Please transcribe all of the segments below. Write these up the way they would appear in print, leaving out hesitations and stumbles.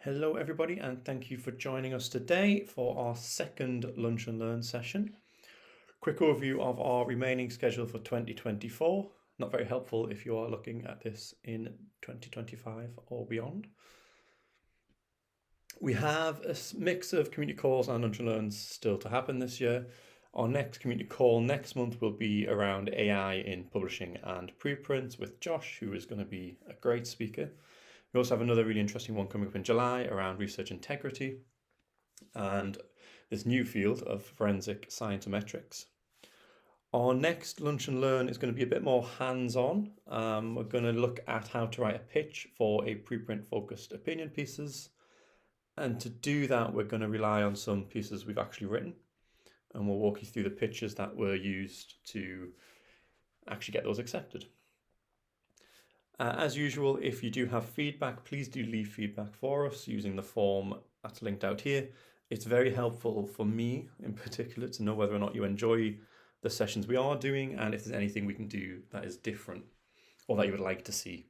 Hello, everybody, and thank you for joining us today for our second Lunch and Learn session. Quick overview of our remaining schedule for 2024. Not very helpful if you are looking at this in 2025 or beyond. We have a mix of community calls and Lunch and Learns still to happen this year. Our next community call next month will be around AI in publishing and preprints with Josh, who is going to be a great speaker. We also have another really interesting one coming up in July around research integrity and this new field of forensic scientometrics. Our next Lunch and Learn is going to be a bit more hands-on. We're going to look at how to write a pitch for a preprint focused opinion pieces. And to do that, we're going to rely on some pieces we've actually written. And we'll walk you through the pitches that were used to actually get those accepted. As usual, if you do have feedback, please do leave feedback for us using the form that's linked out here. It's very helpful for me in particular to know whether or not you enjoy the sessions we are doing and if there's anything we can do that is different or that you would like to see.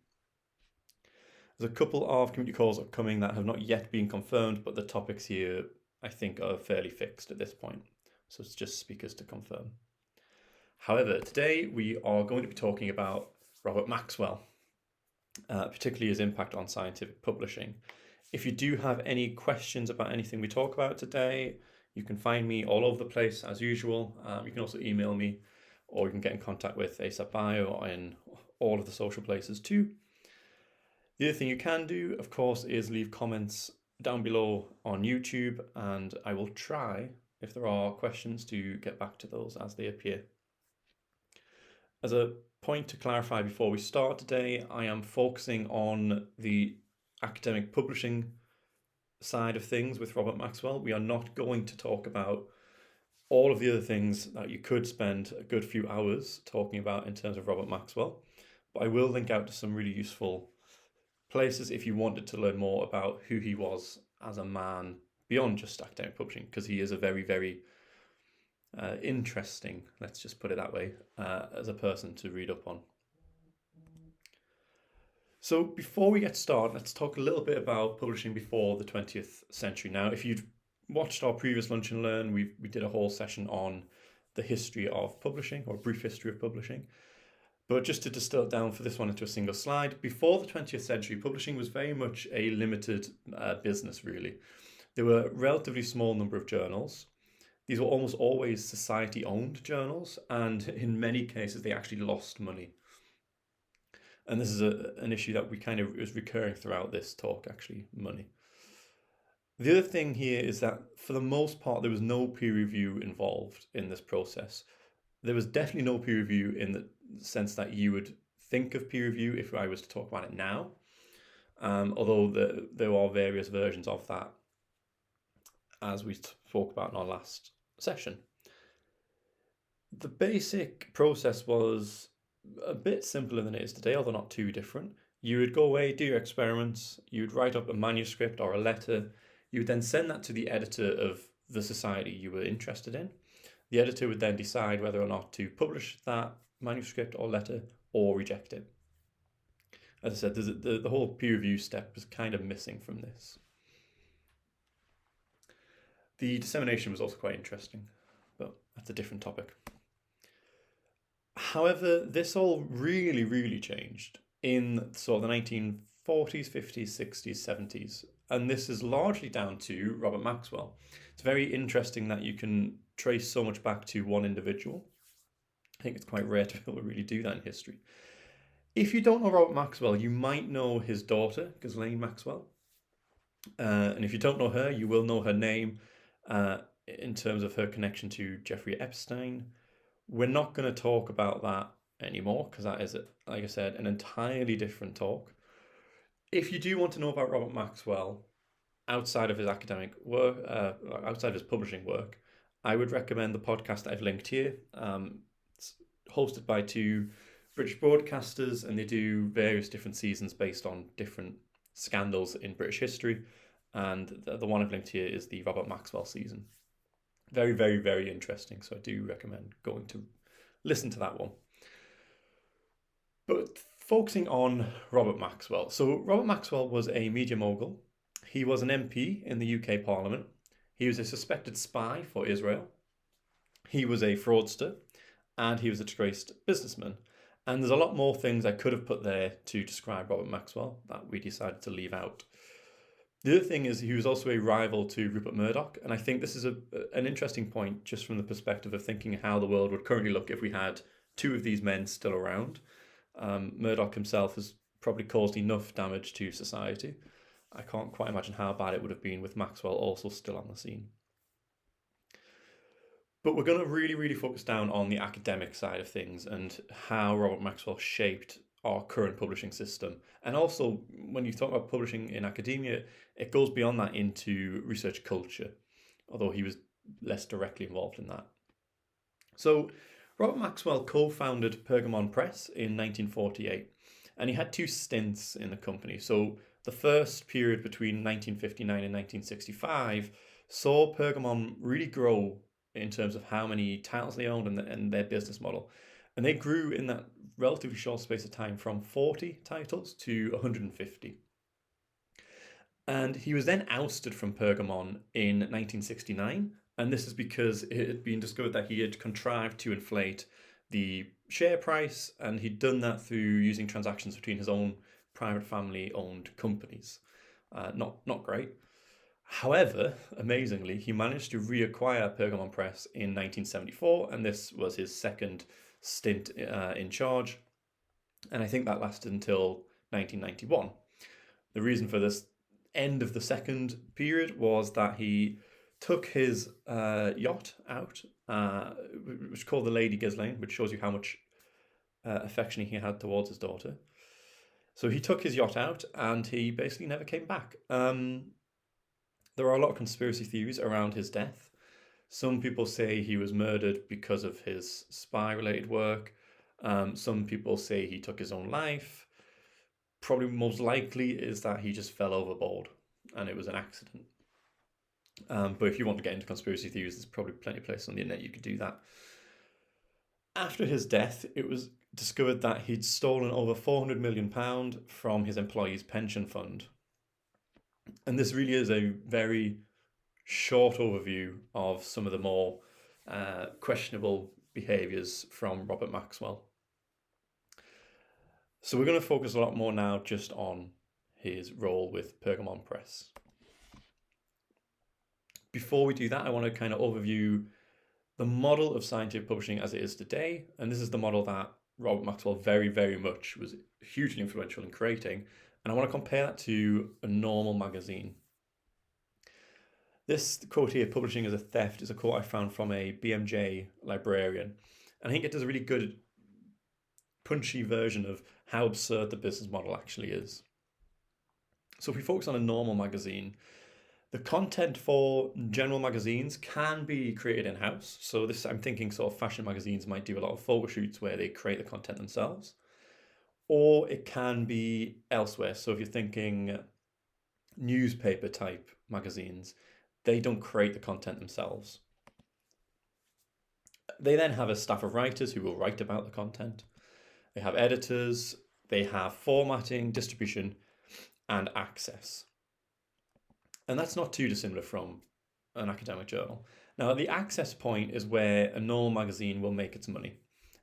There's a couple of community calls upcoming that have not yet been confirmed, but the topics here I think are fairly fixed at this point. So it's just speakers to confirm. However, today we are going to be talking about Robert Maxwell. Particularly his impact on scientific publishing. If you do have any questions about anything we talk about today, you can find me all over the place as usual. You can also email me, or you can get in contact with ASAP Bio in all of the social places too. The other thing you can do, of course, is leave comments down below on YouTube, and I will try, if there are questions, to get back to those as they appear. As a point to clarify before we start today, I am focusing on the academic publishing side of things with Robert Maxwell. We are not going to talk about all of the other things that you could spend a good few hours talking about in terms of Robert Maxwell, but I will link out to some really useful places if you wanted to learn more about who he was as a man beyond just academic publishing, because he is a very, very interesting, let's just put it that way, as a person to read up on. So before we get started, let's talk a little bit about publishing before the 20th century. Now, if you've watched our previous Lunch and Learn, we did a whole session on the history of publishing, or a brief history of publishing. But just to distill it down for this one into a single slide, before the 20th century, publishing was very much a limited business, really. There were a relatively small number of journals. These were almost always society-owned journals, and in many cases, they actually lost money. And this is an issue that is recurring throughout this talk, actually, money. The other thing here is that, for the most part, there was no peer review involved in this process. There was definitely no peer review in the sense that you would think of peer review if I was to talk about it now, although there are various versions of that, as we spoke about in our last session. The basic process was a bit simpler than it is today, although not too different. You would go away, do your experiments, you would write up a manuscript or a letter, you would then send that to the editor of the society you were interested in. The editor would then decide whether or not to publish that manuscript or letter or reject it. As I said, the whole peer review step was kind of missing from this. The dissemination was also quite interesting, but that's a different topic. However, this all really, really changed in sort of the 1940s, 50s, 60s, 70s, and this is largely down to Robert Maxwell. It's very interesting that you can trace so much back to one individual. I think it's quite rare to be able to really do that in history. If you don't know Robert Maxwell, you might know his daughter, Ghislaine Maxwell. And if you don't know her, you will know her name in terms of her connection to Jeffrey Epstein. We're not going to talk about that anymore because that is, like I said, an entirely different talk. If you do want to know about Robert Maxwell outside of his academic work, outside of his publishing work, I would recommend the podcast that I've linked here. It's hosted by two British broadcasters, and they do various different seasons based on different scandals in British history. And the one I've linked here is the Robert Maxwell season. Very, very, very interesting. So I do recommend going to listen to that one. But focusing on Robert Maxwell. So Robert Maxwell was a media mogul. He was an MP in the UK Parliament. He was a suspected spy for Israel. He was a fraudster, and he was a disgraced businessman. And there's a lot more things I could have put there to describe Robert Maxwell that we decided to leave out. The other thing is he was also a rival to Rupert Murdoch, and I think this is an interesting point just from the perspective of thinking how the world would currently look if we had two of these men still around. Murdoch himself has probably caused enough damage to society. I can't quite imagine how bad it would have been with Maxwell also still on the scene. But we're going to really focus down on the academic side of things and how Robert Maxwell shaped our current publishing system. And also, when you talk about publishing in academia, it goes beyond that into research culture, although he was less directly involved in that. So, Robert Maxwell co-founded Pergamon Press in 1948, and he had two stints in the company. So, the first period between 1959 and 1965 saw Pergamon really grow in terms of how many titles they owned and their business model. And they grew in that relatively short space of time from 40 titles to 150. And he was then ousted from Pergamon in 1969. And this is because it had been discovered that he had contrived to inflate the share price, and he'd done that through using transactions between his own private family-owned companies. Not great. However, amazingly, he managed to reacquire Pergamon Press in 1974, and this was his second stint in charge. And I think that lasted until 1991. The reason for this end of the second period was that he took his yacht out, which is called the Lady Ghislaine, which shows you how much affection he had towards his daughter. So he took his yacht out and he basically never came back. There are a lot of conspiracy theories around his death. Some people say he was murdered because of his spy-related work. Some people say he took his own life. Probably most likely is that he just fell overboard and it was an accident. But if you want to get into conspiracy theories, there's probably plenty of places on the internet you could do that. After his death, it was discovered that he'd stolen over £400 million from his employees' pension fund. And this really is a very short overview of some of the more questionable behaviours from Robert Maxwell. So we're going to focus a lot more now just on his role with Pergamon Press. Before we do that, I want to kind of overview the model of scientific publishing as it is today. And this is the model that Robert Maxwell very much was hugely influential in creating. And I want to compare that to a normal magazine. This quote here, "publishing is a theft," is a quote I found from a BMJ librarian. And I think it does a really good, punchy version of how absurd the business model actually is. So if we focus on a normal magazine, the content for general magazines can be created in-house. So this, I'm thinking sort of fashion magazines might do a lot of photo shoots where they create the content themselves. Or it can be elsewhere. So if you're thinking newspaper type magazines, they don't create the content themselves. They then have a staff of writers who will write about the content. They have editors, they have formatting, distribution, and access. And that's not too dissimilar from an academic journal. Now, the access point is where a normal magazine will make its money.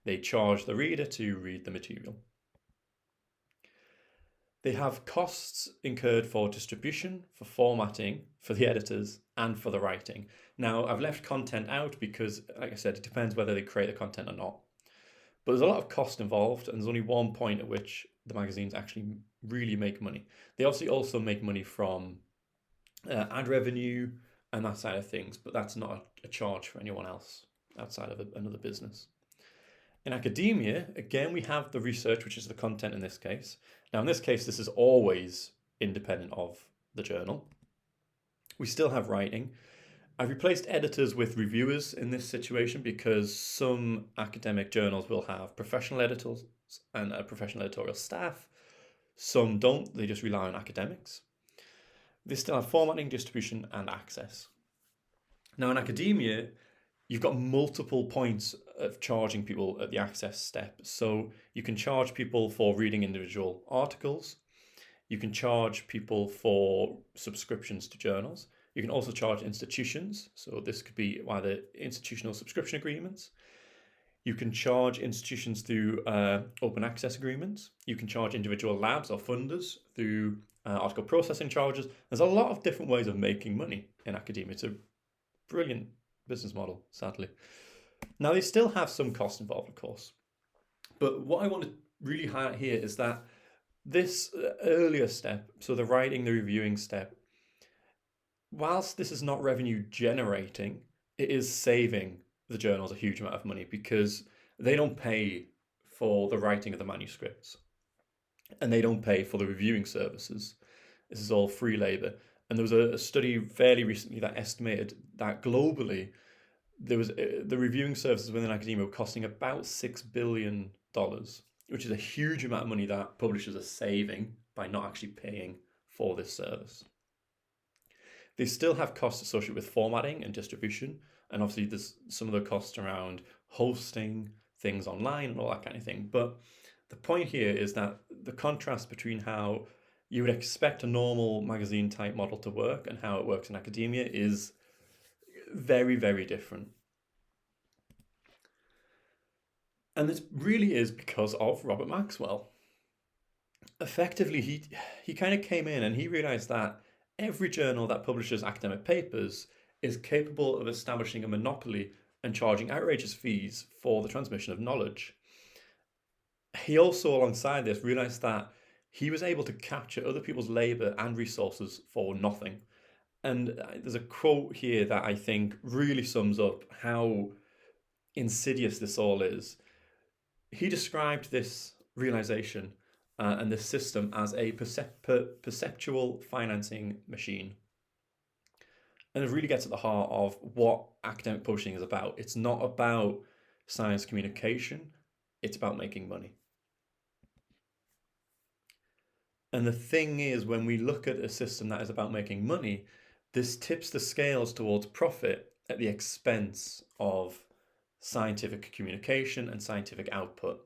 They charge the reader to read the material. They have costs incurred for distribution, for formatting, for the editors, and for the writing. Now, I've left content out because, like I said, it depends whether they create the content or not. But there's a lot of cost involved, and there's only one point at which the magazines actually really make money. They obviously also make money from ad revenue and that side of things, but that's not a charge for anyone else outside of another business. In academia, again, we have the research, which is the content in this case. Now, in this case, this is always independent of the journal. We still have writing. I've replaced editors with reviewers in this situation because some academic journals will have professional editors and a professional editorial staff. Some don't, they just rely on academics. They still have formatting, distribution, and access. Now, in academia, you've got multiple points of charging people at the access step. So you can charge people for reading individual articles. You can charge people for subscriptions to journals. You can also charge institutions. So this could be either institutional subscription agreements. You can charge institutions through open access agreements. You can charge individual labs or funders through article processing charges. There's a lot of different ways of making money in academia. It's a brilliant business model, sadly. Now, they still have some costs involved, of course. But what I want to really highlight here is that this earlier step, so the writing, the reviewing step, whilst this is not revenue generating, it is saving the journals a huge amount of money because they don't pay for the writing of the manuscripts and they don't pay for the reviewing services. This is all free labor. And there was a study fairly recently that estimated that globally there was the reviewing services within academia were costing about $6 billion, which is a huge amount of money that publishers are saving by not actually paying for this service. They still have costs associated with formatting and distribution, and obviously there's some of the costs around hosting things online and all that kind of thing. But the point here is that the contrast between how you would expect a normal magazine type model to work and how it works in academia is very, very different. And this really is because of Robert Maxwell. Effectively, he kind of came in and he realized that every journal that publishes academic papers is capable of establishing a monopoly and charging outrageous fees for the transmission of knowledge. He also, alongside this, realized that he was able to capture other people's labor and resources for nothing. And there's a quote here that I think really sums up how insidious this all is. He described this realization and this system as a perceptual financing machine. And it really gets at the heart of what academic publishing is about. It's not about science communication, it's about making money. And the thing is, when we look at a system that is about making money, this tips the scales towards profit at the expense of scientific communication and scientific output.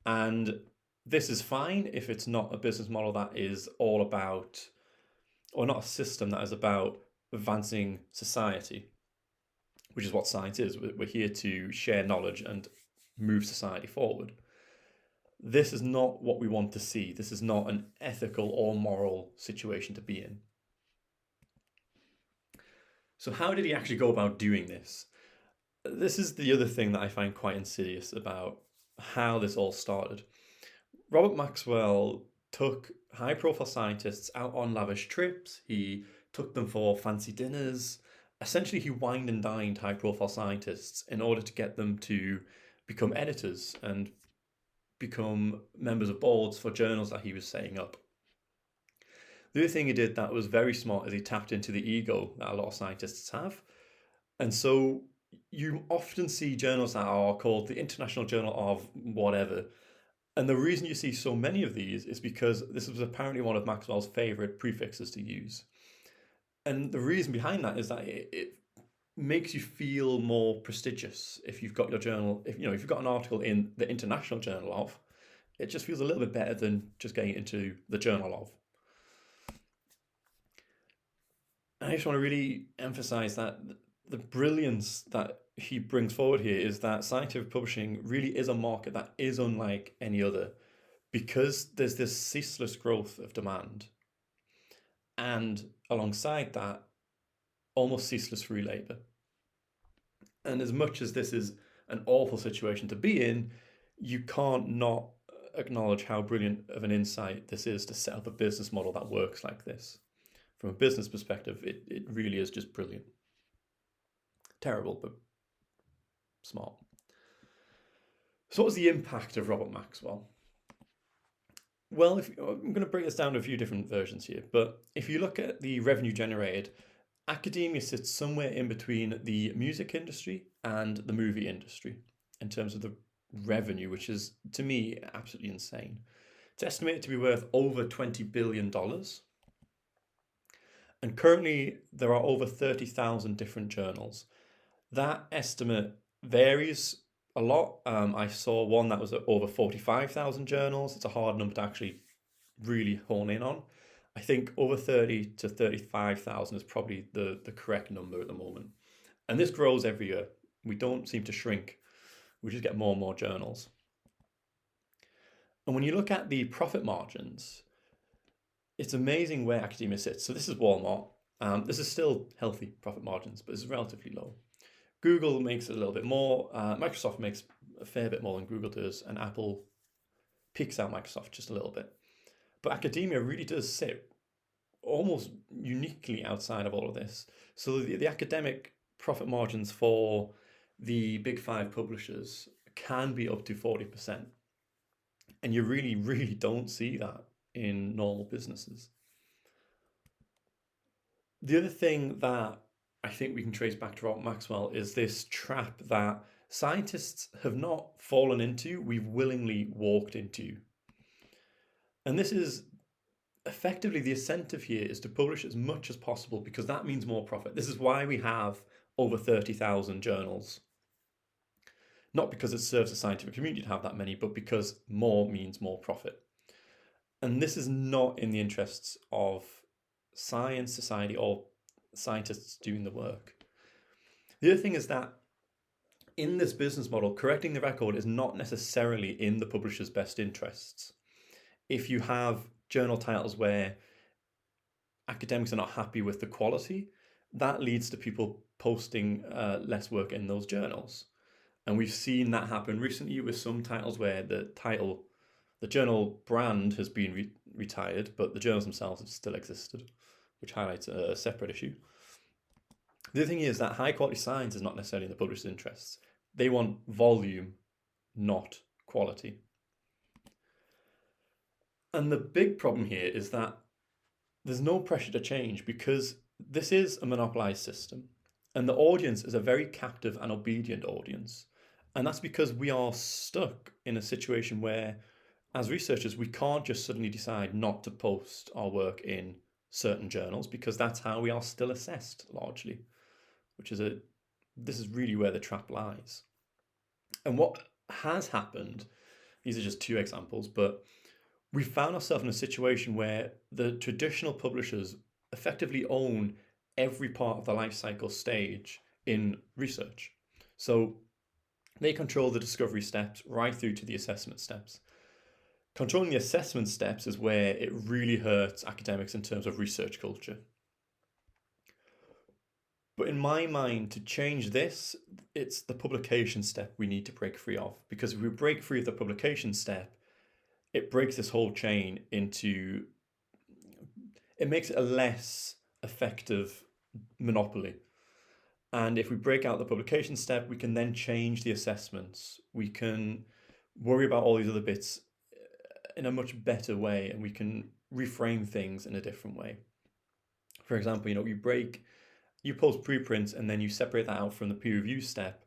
And this is fine if it's not a business model that is all about, or not a system that is about advancing society, which is what science is. We're here to share knowledge and move society forward. This is not what we want to see. This is not an ethical or moral situation to be in. So how did he actually go about doing this? This is the other thing that I find quite insidious about how this all started. Robert Maxwell took high-profile scientists out on lavish trips. He took them for fancy dinners. Essentially, he wined and dined high-profile scientists in order to get them to become editors and become members of boards for journals that he was setting up. The other thing he did that was very smart is he tapped into the ego that a lot of scientists have. And so you often see journals that are called the International Journal of whatever. And the reason you see so many of these is because this was apparently one of Maxwell's favorite prefixes to use. And the reason behind that is that it makes you feel more prestigious if you've got your journal, if you've got an article in the International Journal of, it just feels a little bit better than just getting into the Journal of. And I just want to really emphasize that the brilliance that he brings forward here is that scientific publishing really is a market that is unlike any other because there's this ceaseless growth of demand. And alongside that, almost ceaseless free labor. And as much as this is an awful situation to be in, you can't not acknowledge how brilliant of an insight this is to set up a business model that works like this. From a business perspective, it really is just brilliant. Terrible, but smart. So what was the impact of Robert Maxwell? Well, I'm going to break this down to a few different versions here, but if you look at the revenue generated, academia sits somewhere in between the music industry and the movie industry in terms of the revenue, which is, to me, absolutely insane. It's estimated to be worth over $20 billion. And currently, there are over 30,000 different journals. That estimate varies a lot. I saw one that was over 45,000 journals. It's a hard number to actually really hone in on. I think over 30 to 35,000 is probably the correct number at the moment. And this grows every year. We don't seem to shrink. We just get more and more journals. And when you look at the profit margins, it's amazing where academia sits. So this is Walmart. This is still healthy profit margins, but it's relatively low. Google makes a little bit more. Microsoft makes a fair bit more than Google does, and Apple peaks out Microsoft just a little bit. But academia really does sit almost uniquely outside of all of this. So the academic profit margins for the big five publishers can be up to 40%. And you really, really don't see that in normal businesses. The other thing that I think we can trace back to Robert Maxwell is this trap that scientists have not fallen into, we've willingly walked into. And this is effectively the incentive here is to publish as much as possible because that means more profit. This is why we have over 30,000 journals. Not because it serves the scientific community to have that many, but because more means more profit. And this is not in the interests of science, society, or scientists doing the work. The other thing is that in this business model, correcting the record is not necessarily in the publisher's best interests. If you have journal titles where academics are not happy with the quality, that leads to people posting less work in those journals. And we've seen that happen recently with some titles where the journal brand has been retired, but the journals themselves have still existed, which highlights a separate issue. The other thing is that high quality science is not necessarily in the publisher's interests. They want volume, not quality. And the big problem here is that there's no pressure to change because this is a monopolized system and the audience is a very captive and obedient audience. And that's because we are stuck in a situation where, as researchers, we can't just suddenly decide not to post our work in certain journals because that's how we are still assessed largely, this is really where the trap lies. And what has happened, these are just two examples, but we found ourselves in a situation where the traditional publishers effectively own every part of the life cycle stage in research. So they control the discovery steps right through to the assessment steps. Controlling the assessment steps is where it really hurts academics in terms of research culture. But in my mind, to change this, it's the publication step we need to break free of. Because if we break free of the publication step, it breaks this whole chain into, it makes it a less effective monopoly. And if we break out the publication step, we can then change the assessments. We can worry about all these other bits in a much better way, and we can reframe things in a different way. For example, you post preprints and then you separate that out from the peer review step,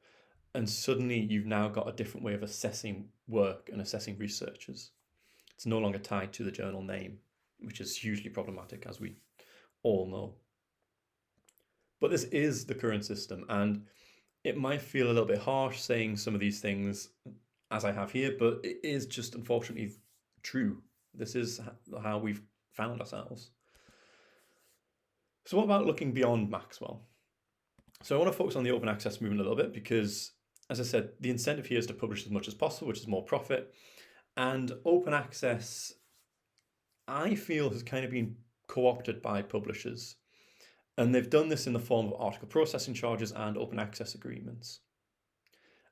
and suddenly you've now got a different way of assessing work and assessing researchers. It's no longer tied to the journal name, which is hugely problematic, as we all know. But this is the current system, and it might feel a little bit harsh saying some of these things as I have here, but it is just unfortunately true. This is how we've found ourselves. So what about looking beyond Maxwell? So I want to focus on the open access movement a little bit because, as I said, the incentive here is to publish as much as possible, which is more profit. And open access, I feel, has kind of been co-opted by publishers. And they've done this in the form of article processing charges and open access agreements.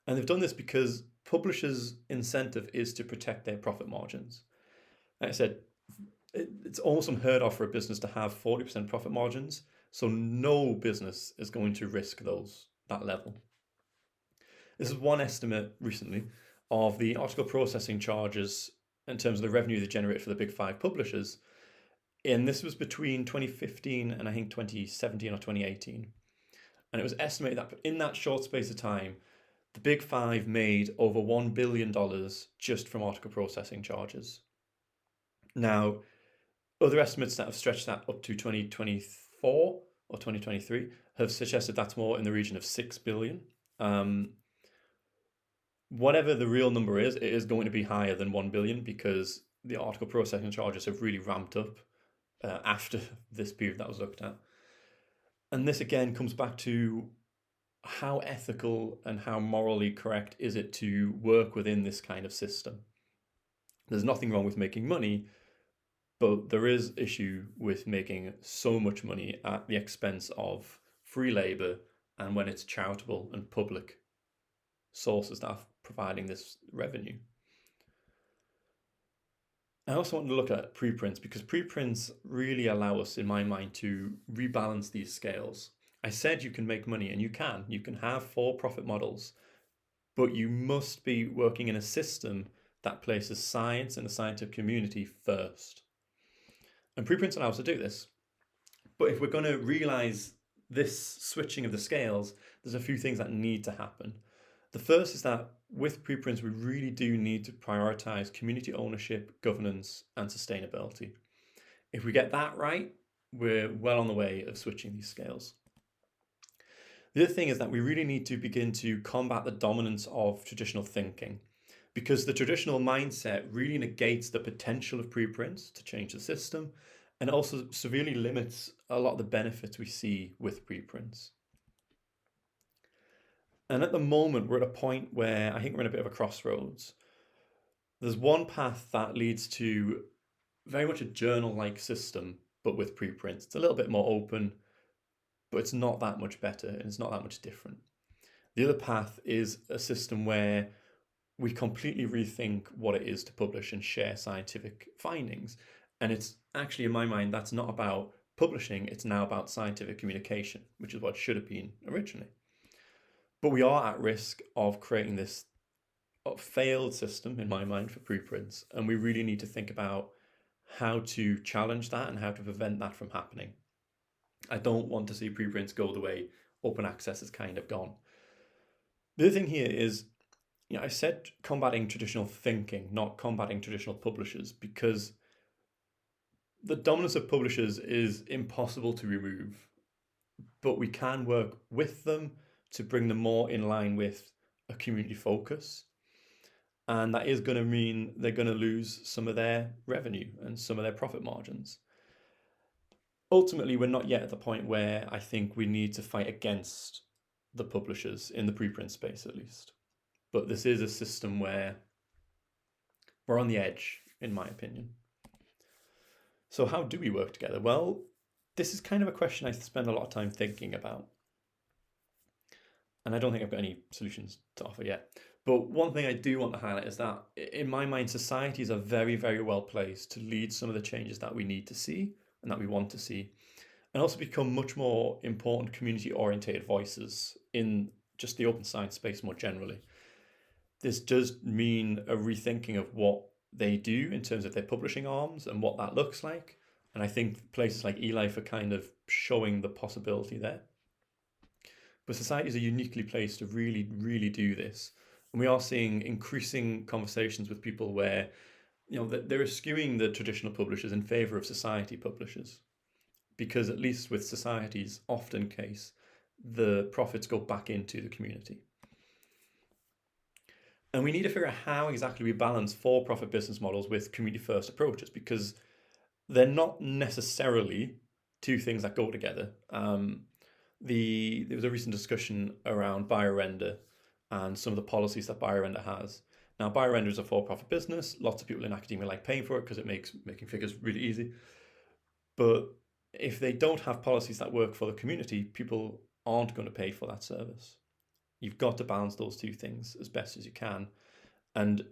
And they've done this because publishers' incentive is to protect their profit margins. Like I said, it's almost unheard of for a business to have 40% profit margins. So no business is going to risk that level. This is one estimate recently of the article processing charges in terms of the revenue they generate for the big five publishers. And this was between 2015 and I think 2017 or 2018. And it was estimated that in that short space of time, the big five made over $1 billion just from article processing charges. Now, other estimates that have stretched that up to 2024 or 2023 have suggested that's more in the region of 6 billion. Whatever the real number is, it is going to be higher than 1 billion because the article processing charges have really ramped up after this period that was looked at. And this again comes back to how ethical and how morally correct is it to work within this kind of system. There's nothing wrong with making money, but there is issue with making so much money at the expense of free labour and when it's charitable and public sources that are providing this revenue. I also want to look at preprints because preprints really allow us, in my mind, to rebalance these scales. I said you can make money, and you can. You can have for-profit models, but you must be working in a system that places science and the scientific community first. And preprints allow us to do this. But if we're going to realize this switching of the scales, there's a few things that need to happen. The first is that with preprints, we really do need to prioritize community ownership, governance, and sustainability. If we get that right, we're well on the way of switching these scales. The other thing is that we really need to begin to combat the dominance of traditional thinking, because the traditional mindset really negates the potential of preprints to change the system and also severely limits a lot of the benefits we see with preprints. And at the moment, we're at a point where I think we're in a bit of a crossroads. There's one path that leads to very much a journal-like system, but with preprints. It's a little bit more open, but it's not that much better and it's not that much different. The other path is a system where we completely rethink what it is to publish and share scientific findings. And it's actually, in my mind, that's not about publishing, it's now about scientific communication, which is what it should have been originally. But we are at risk of creating this failed system, in my mind, for preprints. And we really need to think about how to challenge that and how to prevent that from happening. I don't want to see preprints go the way open access has kind of gone. The other thing here is, I said combating traditional thinking, not combating traditional publishers, because the dominance of publishers is impossible to remove, but we can work with them to bring them more in line with a community focus. And that is going to mean they're going to lose some of their revenue and some of their profit margins. Ultimately, we're not yet at the point where I think we need to fight against the publishers in the preprint space, at least. But this is a system where we're on the edge, in my opinion. So how do we work together? Well, this is kind of a question I spend a lot of time thinking about. And I don't think I've got any solutions to offer yet. But one thing I do want to highlight is that, in my mind, societies are very, very well placed to lead some of the changes that we need to see and that we want to see, and also become much more important community-orientated voices in just the open science space more generally. This does mean a rethinking of what they do in terms of their publishing arms and what that looks like. And I think places like eLife are kind of showing the possibility there. But societies are uniquely placed to really, really do this. And we are seeing increasing conversations with people where, they're skewing the traditional publishers in favor of society publishers. Because at least with societies, often case, the profits go back into the community. And we need to figure out how exactly we balance for-profit business models with community-first approaches, because they're not necessarily two things that go together. There was a recent discussion around biorender and some of the policies that biorender has. Now, biorender is a for-profit business. Lots of people in academia like paying for it because it makes making figures really easy. But if they don't have policies that work for the community, people aren't going to pay for that service. You've got to balance those two things as best as you can. And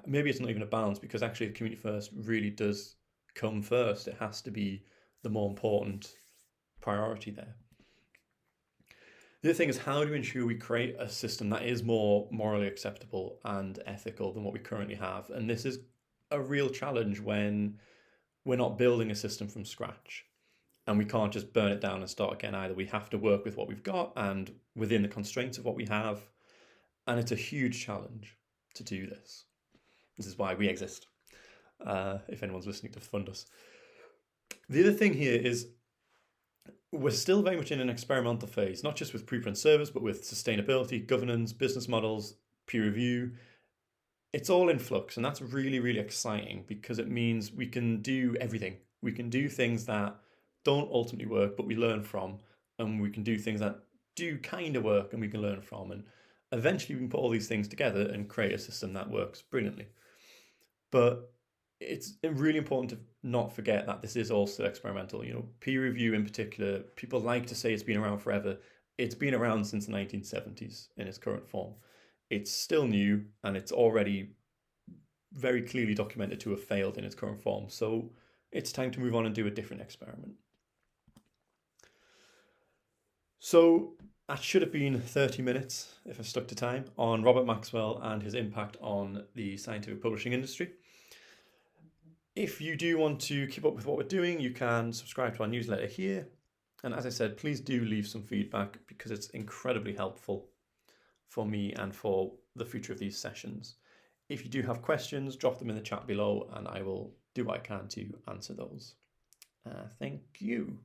maybe it's not even a balance, because actually the community first really does come first. It has to be the more important priority there. The other thing is, how do we ensure we create a system that is more morally acceptable and ethical than what we currently have? And this is a real challenge when we're not building a system from scratch. And we can't just burn it down and start again either. We have to work with what we've got and within the constraints of what we have. And it's a huge challenge to do this. This is why we exist, if anyone's listening to fund us. The other thing here is we're still very much in an experimental phase, not just with preprint servers, but with sustainability, governance, business models, peer review. it's all in flux, and that's really, really exciting because it means we can do everything. We can do things that don't ultimately work, but we learn from, and we can do things that do kind of work and we can learn from. And eventually, we can put all these things together and create a system that works brilliantly. But it's really important to not forget that this is also experimental. Peer review in particular, people like to say it's been around forever. It's been around since the 1970s in its current form. It's still new and it's already very clearly documented to have failed in its current form. So it's time to move on and do a different experiment. So that should have been 30 minutes, if I stuck to time, on Robert Maxwell and his impact on the scientific publishing industry. If you do want to keep up with what we're doing, you can subscribe to our newsletter here. And as I said, please do leave some feedback because it's incredibly helpful for me and for the future of these sessions. If you do have questions, drop them in the chat below and I will do what I can to answer those. Thank you.